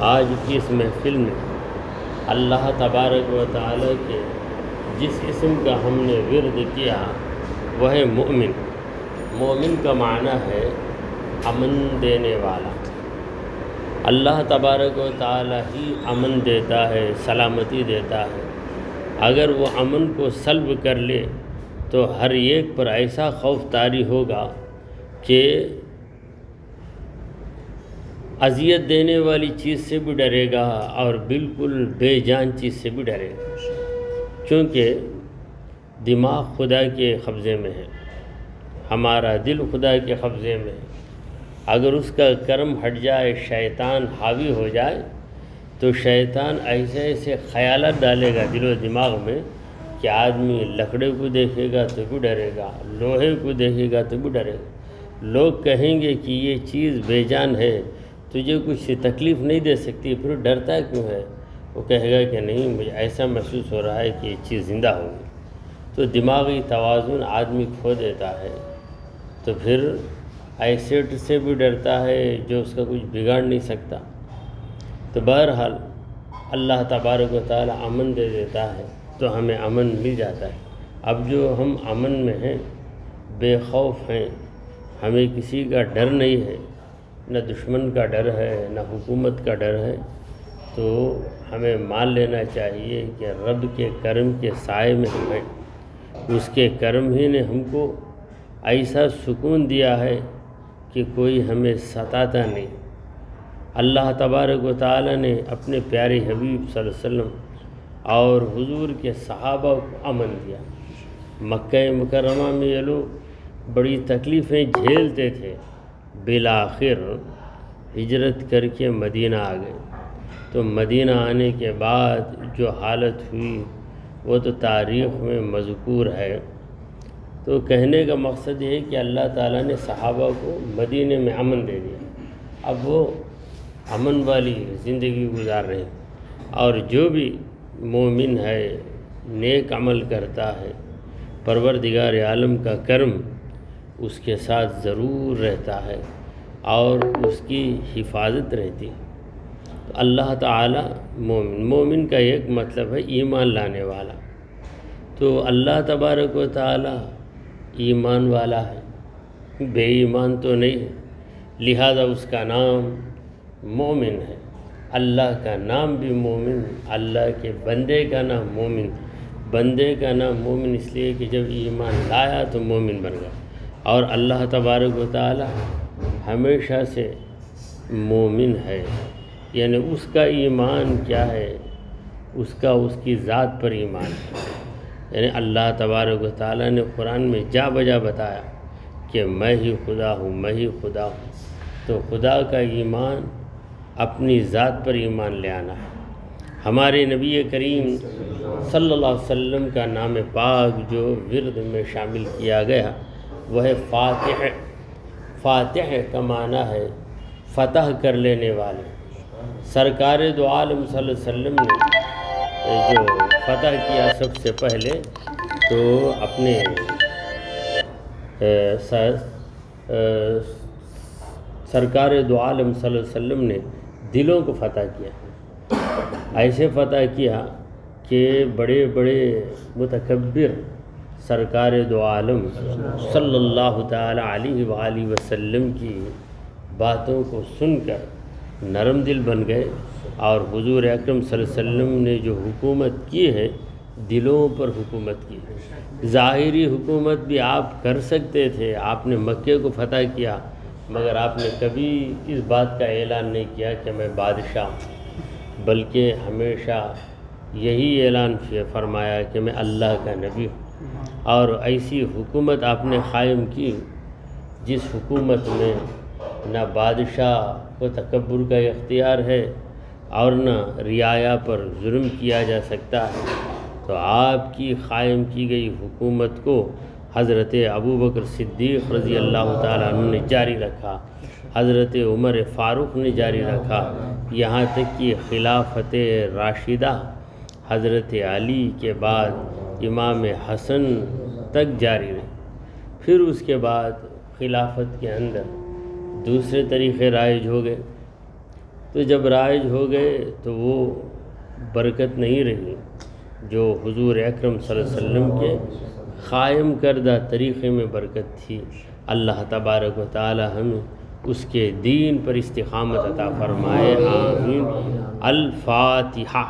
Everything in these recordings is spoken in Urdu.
آج کی اس محفل میں اللہ تبارک و تعالی کے جس اسم کا ہم نے ورد کیا وہ ہے مومن۔ مومن کا معنی ہے امن دینے والا۔ اللہ تبارک و تعالی ہی امن دیتا ہے، سلامتی دیتا ہے۔ اگر وہ امن کو سلب کر لے تو ہر ایک پر ایسا خوف طاری ہوگا کہ اذیت دینے والی چیز سے بھی ڈرے گا اور بالکل بے جان چیز سے بھی ڈرے گا، چونکہ دماغ خدا کے قبضے میں ہے، ہمارا دل خدا کے قبضے میں ہے۔ اگر اس کا کرم ہٹ جائے، شیطان حاوی ہو جائے تو شیطان ایسے ایسے خیالات ڈالے گا دل و دماغ میں کہ آدمی لکڑے کو دیکھے گا تو بھی ڈرے گا، لوہے کو دیکھے گا تو بھی ڈرے گا۔ لوگ کہیں گے کہ یہ چیز بے جان ہے، تجھے کچھ تکلیف نہیں دے سکتی، پھر ڈرتا کیوں ہے؟ وہ کہے گا کہ نہیں، مجھے ایسا محسوس ہو رہا ہے کہ یہ چیز زندہ ہوگی۔ تو دماغی توازن آدمی کھو دیتا ہے، تو پھر ایسڈ سے بھی ڈرتا ہے جو اس کا کچھ بگاڑ نہیں سکتا۔ تو بہرحال اللہ تبارک و تعالی امن دے دیتا ہے تو ہمیں امن مل جاتا ہے۔ اب جو ہم امن میں ہیں، بے خوف ہیں، ہمیں کسی کا ڈر نہیں ہے، نہ دشمن کا ڈر ہے نہ حکومت کا ڈر ہے، تو ہمیں مان لینا چاہیے کہ رب کے کرم کے سائے میں ہم ہیں۔ اس کے کرم ہی نے ہم کو ایسا سکون دیا ہے کہ کوئی ہمیں ستاتا نہیں۔ اللہ تبارک و تعالی نے اپنے پیارے حبیب صلی اللہ علیہ وسلم اور حضور کے صحابہ کو امن دیا۔ مکہ مکرمہ میں یہ لوگ بڑی تکلیفیں جھیلتے تھے، بالآخر ہجرت کر کے مدینہ آ گئے۔ تو مدینہ آنے کے بعد جو حالت ہوئی وہ تو تاریخ میں مذکور ہے۔ تو کہنے کا مقصد یہ ہے کہ اللہ تعالیٰ نے صحابہ کو مدینے میں امن دے دیا، اب وہ امن والی زندگی گزار رہے ہیں۔ اور جو بھی مومن ہے، نیک عمل کرتا ہے، پروردگار عالم کا کرم اس کے ساتھ ضرور رہتا ہے اور اس کی حفاظت رہتی ہے۔ تو اللہ تعالیٰ مومن کا ایک مطلب ہے ایمان لانے والا۔ تو اللہ تبارک و تعالیٰ ایمان والا ہے، بے ایمان تو نہیں ہے، لہذا اس کا نام مومن ہے۔ اللہ کا نام بھی مومن، اللہ کے بندے کا نام مومن۔ بندے کا نام مومن اس لیے کہ جب ایمان لایا تو مومن بن گیا۔ اور اللہ تبارک و تعالی ہمیشہ سے مومن ہے، یعنی اس کا ایمان کیا ہے؟ اس کی ذات پر ایمان ہے۔ یعنی اللہ تبارک و تعالی نے قرآن میں جا بجا بتایا کہ میں ہی خدا ہوں، میں ہی خدا ہوں۔ تو خدا کا ایمان اپنی ذات پر ایمان لے آنا ہے۔ ہمارے نبی کریم صلی اللہ علیہ وسلم کا نام پاک جو ورد میں شامل کیا گیا وہ ہے فاتح۔ فاتح کا معنی ہے فتح کر لینے والے۔ سرکار دو عالم صلی اللہ علیہ وسلم نے جو فتح کیا سب سے پہلے تو اپنے سرکار دو عالم صلی اللہ علیہ وسلم نے دلوں کو فتح کیا، ایسے فتح کیا کہ بڑے بڑے متکبر سرکار دو عالم صلی اللہ تعالی علیہ وآلہ وسلم کی باتوں کو سن کر نرم دل بن گئے، اور حضور اکرم صلی اللہ علیہ وسلم نے جو حکومت کی ہے دلوں پر حکومت کی ہے۔ ظاہری حکومت بھی آپ کر سکتے تھے، آپ نے مکے کو فتح کیا، مگر آپ نے کبھی اس بات کا اعلان نہیں کیا کہ میں بادشاہ ہوں، بلکہ ہمیشہ یہی اعلان فرمایا کہ میں اللہ کا نبی ہوں۔ اور ایسی حکومت آپ نے قائم کی جس حکومت میں نہ بادشاہ کو تکبر کا اختیار ہے اور نہ رعایا پر ظلم کیا جا سکتا ہے۔ تو آپ کی قائم کی گئی حکومت کو حضرت ابوبکر صدیق رضی اللہ تعالیٰ عنہ نے جاری رکھا، حضرت عمر فاروق نے جاری رکھا، یہاں تک کہ خلافت راشدہ حضرت علی کے بعد امام حسن تک جاری رہی۔ پھر اس کے بعد خلافت کے اندر دوسرے طریقے رائج ہو گئے۔ تو جب رائج ہو گئے تو وہ برکت نہیں رہی جو حضور اکرم صلی اللہ علیہ وسلم کے قائم کردہ طریقے میں برکت تھی۔ اللہ تبارک و تعالی ہمیں اس کے دین پر استقامت عطا فرمائے، آمین۔ الفاتحہ۔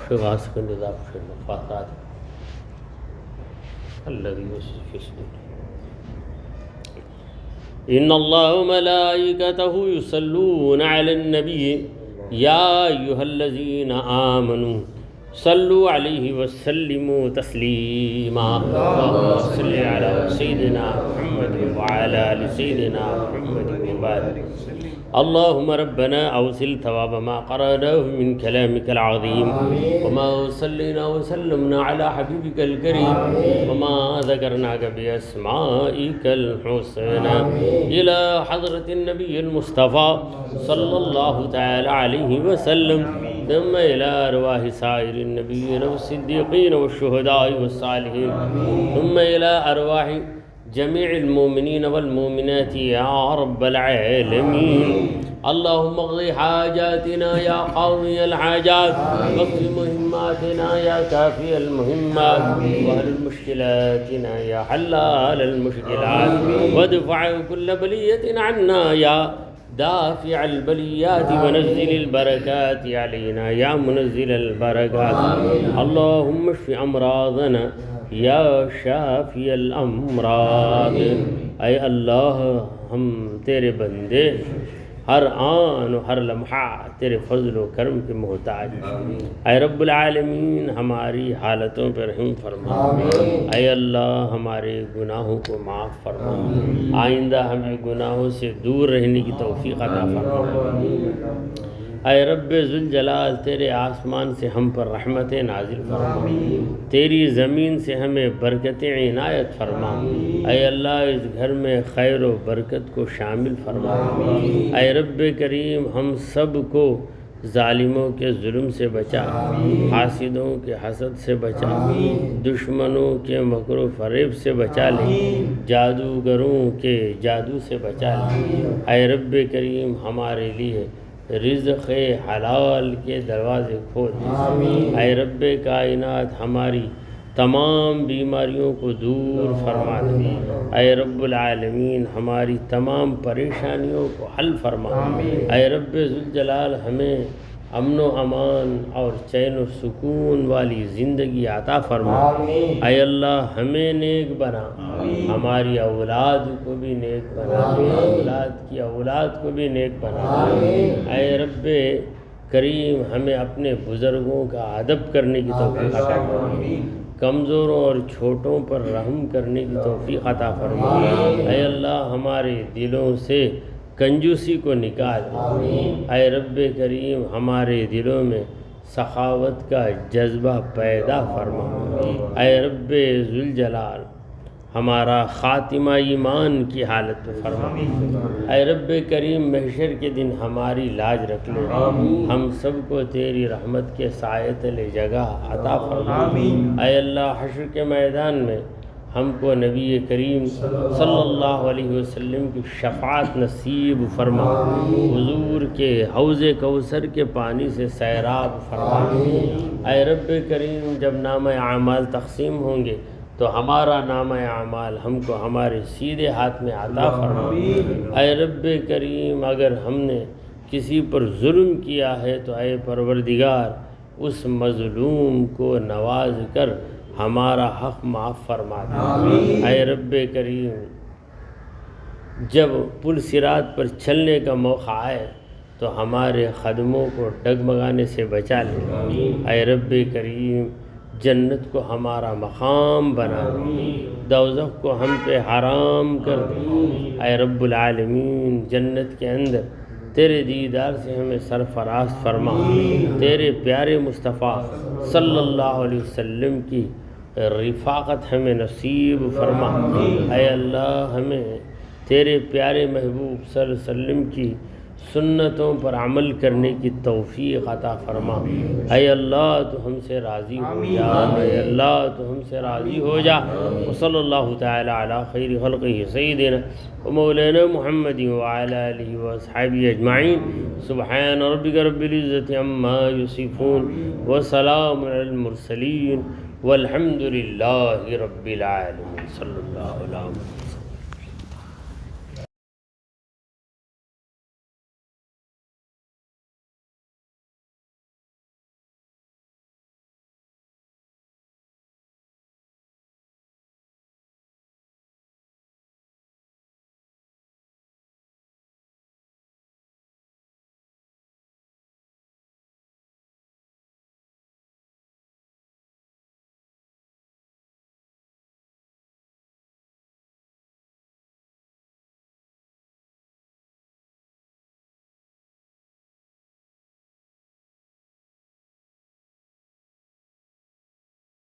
شغاس کا نظام شروع فاتحہ الذي يوسوس في صدور ان الله وملائكته يصلون على النبي يا ايها الذين امنوا صلوا عليه وسلموا تسليما اللهم صل على سيدنا محمد وعلى ال سيدنا محمد وبارك اللهم ربنا أوصل ثواب ما قرأناه من كلامك العظيم وما صلينا وسلمنا على حبيبك الكريم وما ذكرناك بأسمائك الحسنى إلى حضرة النبي المصطفى صلى الله تعالى عليه وسلم ثم إلى أرواح سائر النبيين والصديقين والشهداء والصالحين ثم إلى أرواح جميع المؤمنين والمؤمنات يا رب العالمين اللهم اقض حاجاتنا يا قاضي الحاجات واقض مهماتنا يا كافي المهمات واهل مشكلاتنا يا حلال المشكلات وادفع كل بلية عنا يا دافع البليات ونزل البركات علينا يا منزل البركات اللهم اشف أمراضنا یا شافی الامراض۔ اے اللہ ہم تیرے بندے ہر آن و ہر لمحہ تیرے فضل و کرم کے محتاج۔ اے رب العالمین ہماری حالتوں پر رحم فرما۔ اے اللہ ہمارے گناہوں کو معاف فرما، آئندہ ہمیں گناہوں سے دور رہنے کی توفیق عطا فرما۔ اے رب ذوالجلال تیرے آسمان سے ہم پر رحمتیں نازل فرما، تیری زمین سے ہمیں برکتیں عنایت فرما۔ اے اللہ اس گھر میں خیر و برکت کو شامل فرما۔ اے رب کریم ہم سب کو ظالموں کے ظلم سے بچا، حاسدوں کے حسد سے بچا، دشمنوں کے مکر و فریب سے بچا لے، جادوگروں کے جادو سے بچا لے۔ اے رب کریم ہمارے لیے رزق حلال کے دروازے کھول دے۔ اے رب کائنات ہماری تمام بیماریوں کو دور فرما دے۔ اے رب العالمین ہماری تمام پریشانیوں کو حل فرما۔ اے رب ذوالجلال ہمیں امن و امان اور چین و سکون والی زندگی عطا فرما۔ اے اللہ ہمیں نیک بنا، ہماری اولاد کو بھی نیک بنا، اولاد کی اولاد کو بھی نیک بنا۔ اے رب کریم ہمیں اپنے بزرگوں کا ادب کرنے کی توفیق عطا فرما، کمزوروں اور چھوٹوں پر رحم کرنے کی توفیق عطا فرما۔ اے اللہ ہمارے دلوں سے کنجوسی کو نکال دے۔ اے رب کریم ہمارے دلوں میں سخاوت کا جذبہ پیدا فرما۔ اے رب ذوالجلال ہمارا خاتمہ ایمان کی حالت میں فرما۔ اے رب کریم محشر کے دن ہماری لاج رکھ لے، ہم سب کو تیری رحمت کے سائے تلے جگہ عطا فرما۔ اے اللہ حشر کے میدان میں ہم کو نبی کریم صلی اللہ علیہ وسلم کی شفاعت نصیب فرما، حضور کے حوض کوثر کے پانی سے سیراب فرما۔ اے رب کریم جب نامہ اعمال تقسیم ہوں گے تو ہمارا نامہ اعمال ہم کو ہمارے سیدھے ہاتھ میں عطا فرما۔ اے رب کریم اگر ہم نے کسی پر ظلم کیا ہے تو اے پروردگار اس مظلوم کو نواز کر ہمارا حق معاف فرما دے۔ اے رب کریم جب پل صراط پر چلنے کا موقع آئے تو ہمارے قدموں کو ڈگمگانے سے بچا لے۔ اے رب کریم جنت کو ہمارا مقام بنا دے، دوزخ کو ہم پہ حرام کر دے۔ اے رب العالمین جنت کے اندر تیرے دیدار سے ہمیں سرفراز فرما، تیرے پیارے مصطفیٰ صلی اللہ علیہ وسلم کی رفاقت ہمیں نصیب فرما۔ اے اللہ ہمیں تیرے پیارے محبوب صلی اللہ علیہ وسلم کی سنتوں پر عمل کرنے کی توفیق عطا فرما۔ اے اللہ تو ہم سے راضی ہو جا، اے اللہ تو ہم سے راضی ہو جا۔ وصلی اللہ تعالی علی خیر خلقہ سیدنا و مولانا محمد وعلی آلہ واصحابہ اجمعین۔ سبحان ربک رب العزت عما یصفون وسلام علی المرسلین والحمد للہ رب العالمین۔ صلی اللہ علیہ وسلم۔